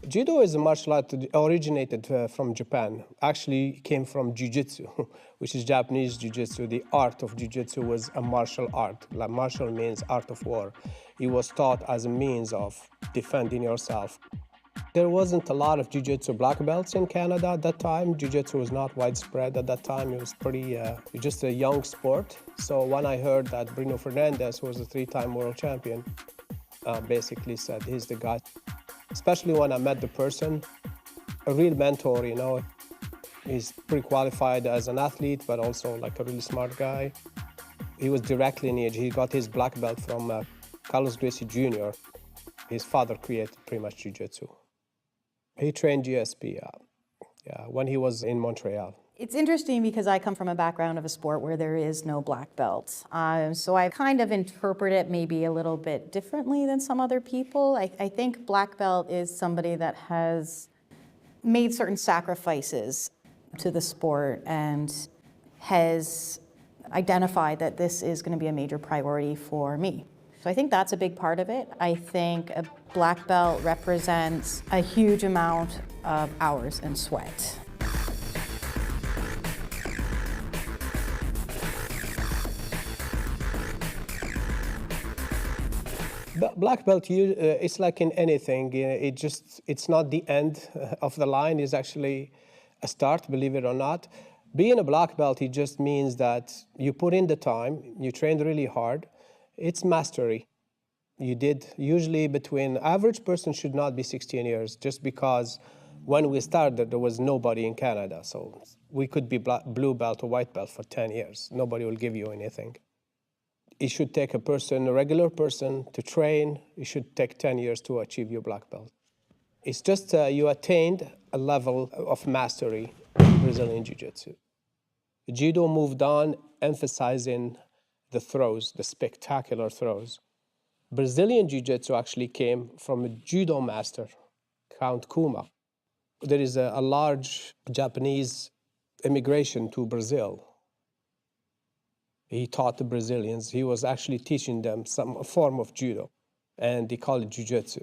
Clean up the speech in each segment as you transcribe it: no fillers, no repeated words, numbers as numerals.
Judo is a martial art that originated from Japan. Actually came from Jujitsu, which is Japanese Jujitsu. The art of Jujitsu was a martial art. Like martial means art of war. It was taught as a means of defending yourself. There wasn't a lot of Jiu-Jitsu black belts in Canada at that time. Jiu-Jitsu was not widespread at that time. It was just a young sport. So when I heard that Bruno Fernandez, who was a three-time world champion, basically said, he's the guy. Especially when I met the person, a real mentor, you know. He's pretty qualified as an athlete, but also like a really smart guy. He was direct lineage. He got his black belt from Carlos Gracie Jr. His father created pretty much Jiu-Jitsu. He trained GSP when he was in Montreal. It's interesting because I come from a background of a sport where there is no black belt. So I kind of interpret it maybe a little bit differently than some other people. I think black belt is somebody that has made certain sacrifices to the sport and has identified that this is going to be a major priority for me. So I think that's a big part of it. I think a black belt represents a huge amount of hours and sweat. Black belt, it's like in anything. It's not the end of the line. It's actually a start, believe it or not. Being a black belt, it just means that you put in the time, you trained really hard. It's mastery. You did usually average person should not be 16 years, just because when we started, there was nobody in Canada. So we could be blue belt or white belt for 10 years. Nobody will give you anything. It should take a regular person to train. It should take 10 years to achieve your black belt. It's just you attained a level of mastery in Brazilian Jiu-Jitsu. Judo moved on, emphasizing the throws, the spectacular throws. Brazilian Jiu-Jitsu actually came from a judo master, Count Kuma. There is a large Japanese immigration to Brazil. He taught the Brazilians. He was actually teaching them some form of judo, and they call it Jiu-Jitsu.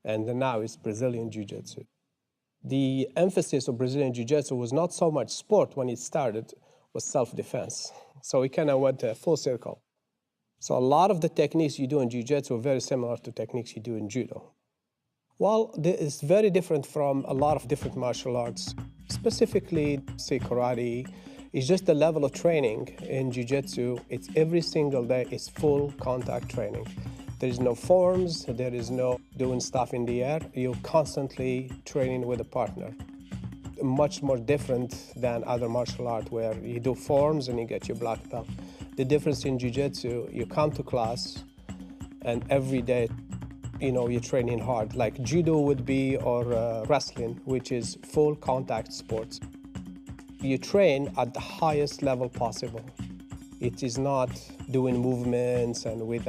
And now it's Brazilian Jiu-Jitsu. The emphasis of Brazilian Jiu-Jitsu was not so much sport when it started, was self-defense. So it kind of went full circle. So a lot of the techniques you do in Jiu-Jitsu are very similar to techniques you do in judo. Well, it's very different from a lot of different martial arts, specifically, say, karate. It's just the level of training in Jiu-Jitsu. It's every single day, it's full contact training. There is no forms, there is no doing stuff in the air. You're constantly training with a partner. Much more different than other martial art where you do forms and you get your black belt. The difference in Jiu-Jitsu, you come to class and every day, you're training hard, like judo would be, or wrestling, which is full contact sports. You train at the highest level possible. It is not doing movements and you're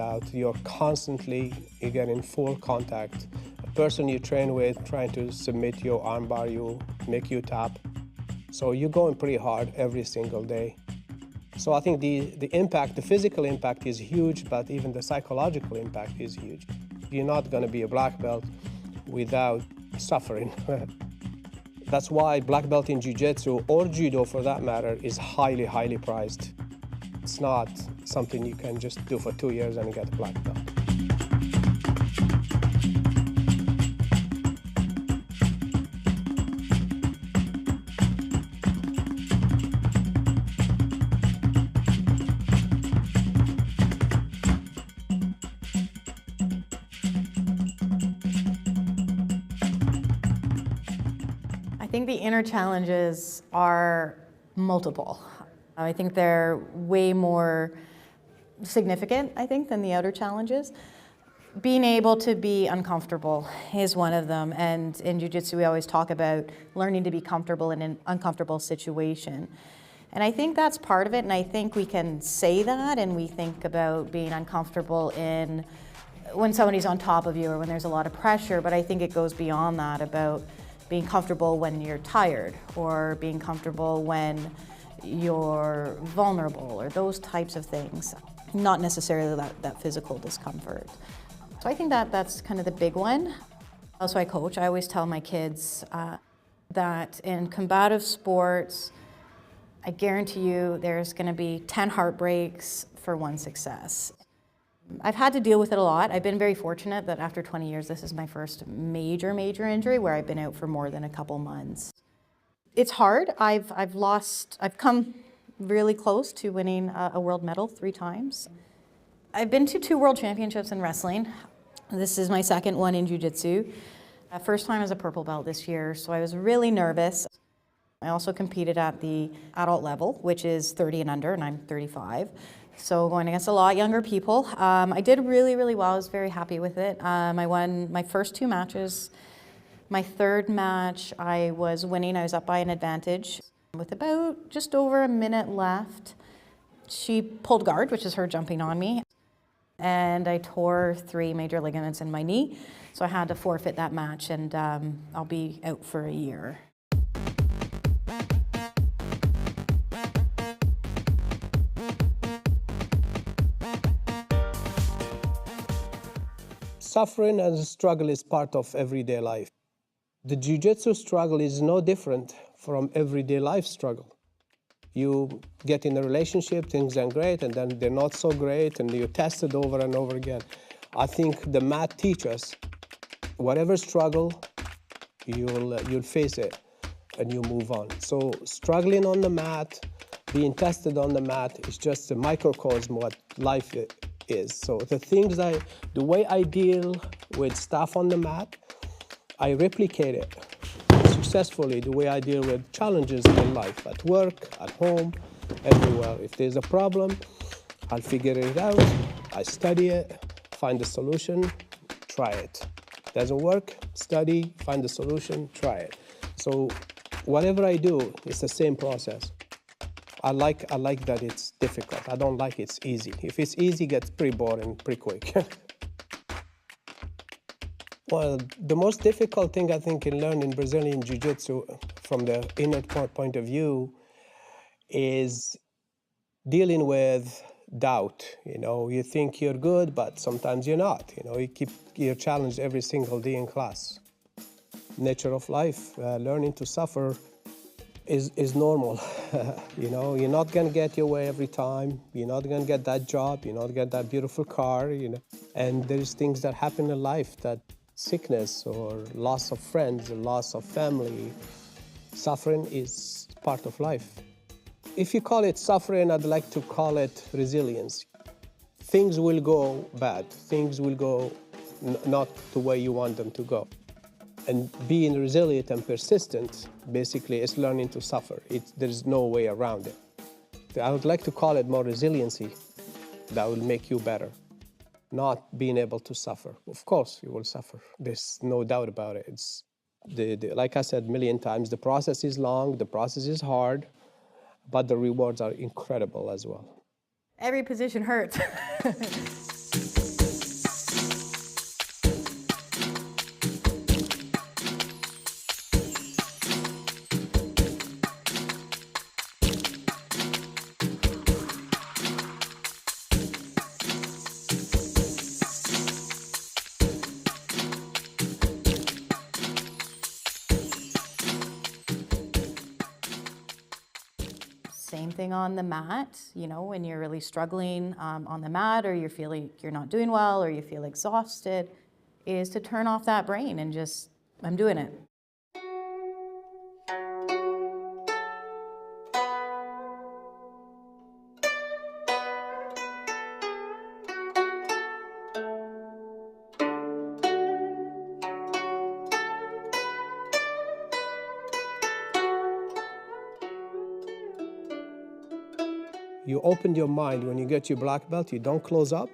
getting full contact. A person you train with trying to submit your armbar, you make you tap. So you're going pretty hard every single day. So I think the impact, the physical impact is huge, but even the psychological impact is huge. You're not going to be a black belt without suffering. That's why black belt in Jiu-Jitsu, or Judo for that matter, is highly, highly prized. It's not something you can just do for 2 years and get a black belt. I think the inner challenges are multiple. I think they're way more significant, than the outer challenges. Being able to be uncomfortable is one of them, and in Jiu-Jitsu we always talk about learning to be comfortable in an uncomfortable situation. And I think that's part of it, and I think we can say that, and we think about being uncomfortable in when somebody's on top of you or when there's a lot of pressure, but I think it goes beyond that, about being comfortable when you're tired or being comfortable when you're vulnerable or those types of things, not necessarily that physical discomfort. So I think that's kind of the big one. Also, I coach. I always tell my kids that in combative sports, I guarantee you there's going to be 10 heartbreaks for one success. I've had to deal with it a lot. I've been very fortunate that after 20 years, this is my first major injury where I've been out for more than a couple months. It's hard. I've come really close to winning a world medal 3 times. I've been to 2 world championships in wrestling. This is my second one in Jiu-Jitsu. First time as a purple belt this year, so I was really nervous. I also competed at the adult level, which is 30 and under, and I'm 35. So going against a lot younger people. I did really well. I was very happy with it. I won my first 2 matches. My third match, I was winning. I was up by an advantage. With about just over a minute left, she pulled guard, which is her jumping on me. And I tore 3 major ligaments in my knee. So I had to forfeit that match, and I'll be out for a year. Suffering and struggle is part of everyday life. The Jiu-Jitsu struggle is no different from everyday life struggle. You get in a relationship, things are great, and then they're not so great, and you test it over and over again. I think the mat teaches whatever struggle, you'll face it, and you move on. So struggling on the mat, being tested on the mat is just a microcosm of what life is. So the way I deal with stuff on the mat, I replicate it successfully the way I deal with challenges in life, at work, at home, everywhere. If there's a problem, I'll figure it out, I study it, find a solution, try it. Doesn't work, study, find the solution, try it. So whatever I do, it's the same process. I like that it's difficult. I don't like it's easy. If it's easy, it gets pretty boring pretty quick. Well, the most difficult thing I think in learning Brazilian Jiu-Jitsu from the inner point of view is dealing with doubt. You think you're good, but sometimes you're not. You're challenged every single day in class. Nature of life, learning to suffer is normal. You're not going to get your way every time. You're not going to get that job. You're not going to get that beautiful car. And there's things that happen in life, that sickness or loss of friends, or loss of family. Suffering is part of life. If you call it suffering, I'd like to call it resilience. Things will go bad. Things will go not the way you want them to go. And being resilient and persistent, basically, is learning to suffer. There's no way around it. I would like to call it more resiliency. That will make you better. Not being able to suffer. Of course, you will suffer. There's no doubt about it. It's like I said a million times, the process is long, the process is hard, but the rewards are incredible as well. Every position hurts. Same thing on the mat, when you're really struggling on the mat, or you're feeling you're not doing well, or you feel exhausted, is to turn off that brain and just, I'm doing it. You open your mind when you get your black belt, you don't close up,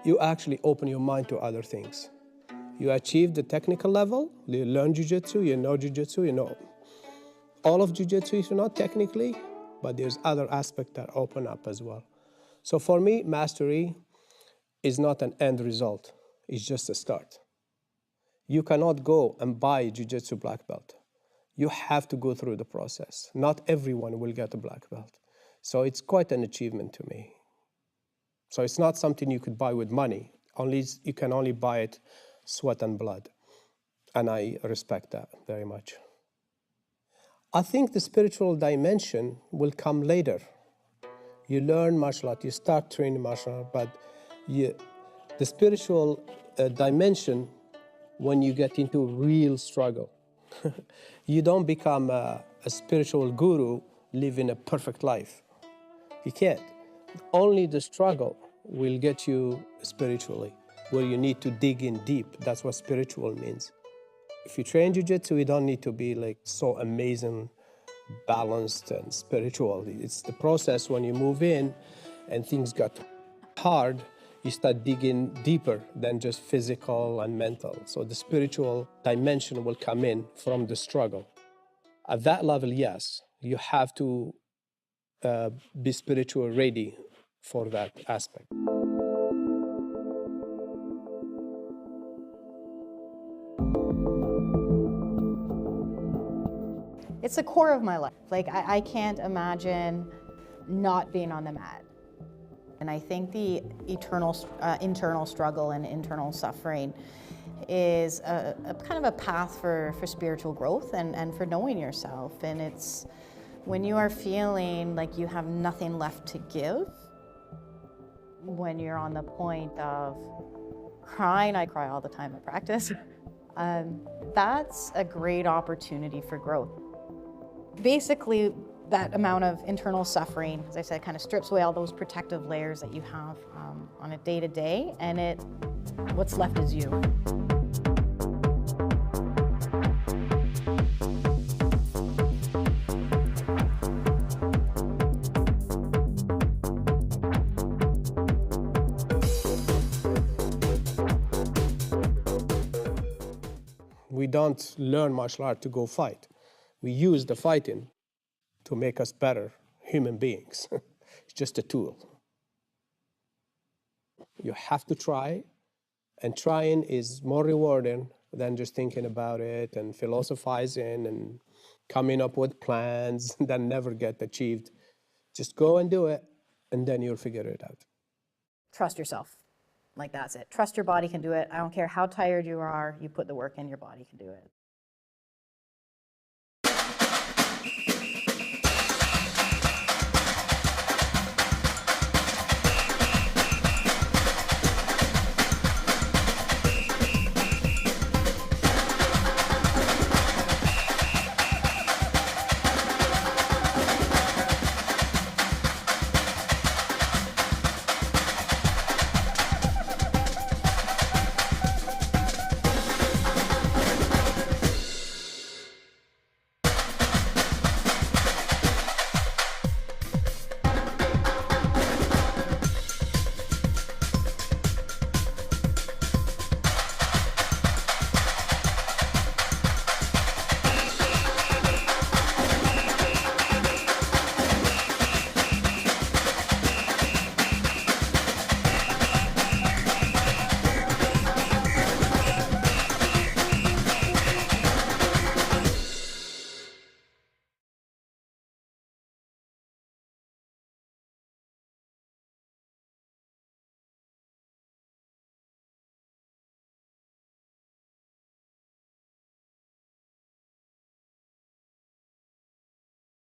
you actually open your mind to other things. You achieve the technical level, you learn Jiu-Jitsu, you know Jiu-Jitsu, you know all of Jiu-Jitsu if you're not technically, but there's other aspects that open up as well. So for me, mastery is not an end result. It's just a start. You cannot go and buy a Jiu-Jitsu black belt. You have to go through the process. Not everyone will get a black belt. So it's quite an achievement to me. So it's not something you could buy with money. You can only buy it sweat and blood. And I respect that very much. I think the spiritual dimension will come later. You learn martial art, you start training martial art, but the spiritual dimension, when you get into real struggle, you don't become a spiritual guru living a perfect life. You can't. Only the struggle will get you spiritually, where you need to dig in deep. That's what spiritual means. If you train Jiu-Jitsu, you don't need to be like so amazing, balanced and spiritual. It's the process when you move in and things got hard, you start digging deeper than just physical and mental. So the spiritual dimension will come in from the struggle. At that level, yes, you have to be spiritual ready for that aspect. It's the core of my life. Like, I can't imagine not being on the mat. And I think the internal struggle and internal suffering is a kind of a path for spiritual growth and for knowing yourself. And it's when you are feeling like you have nothing left to give, when you're on the point of crying, I cry all the time at practice, that's a great opportunity for growth. Basically, that amount of internal suffering, as I said, kind of strips away all those protective layers that you have on a day-to-day, and what's left is you. We don't learn martial art to go fight. We use the fighting to make us better human beings. It's just a tool. You have to try, and trying is more rewarding than just thinking about it and philosophizing and coming up with plans that never get achieved. Just go and do it, and then you'll figure it out. Trust yourself. Like, that's it. Trust your body can do it. I don't care how tired you are, you put the work in, your body can do it.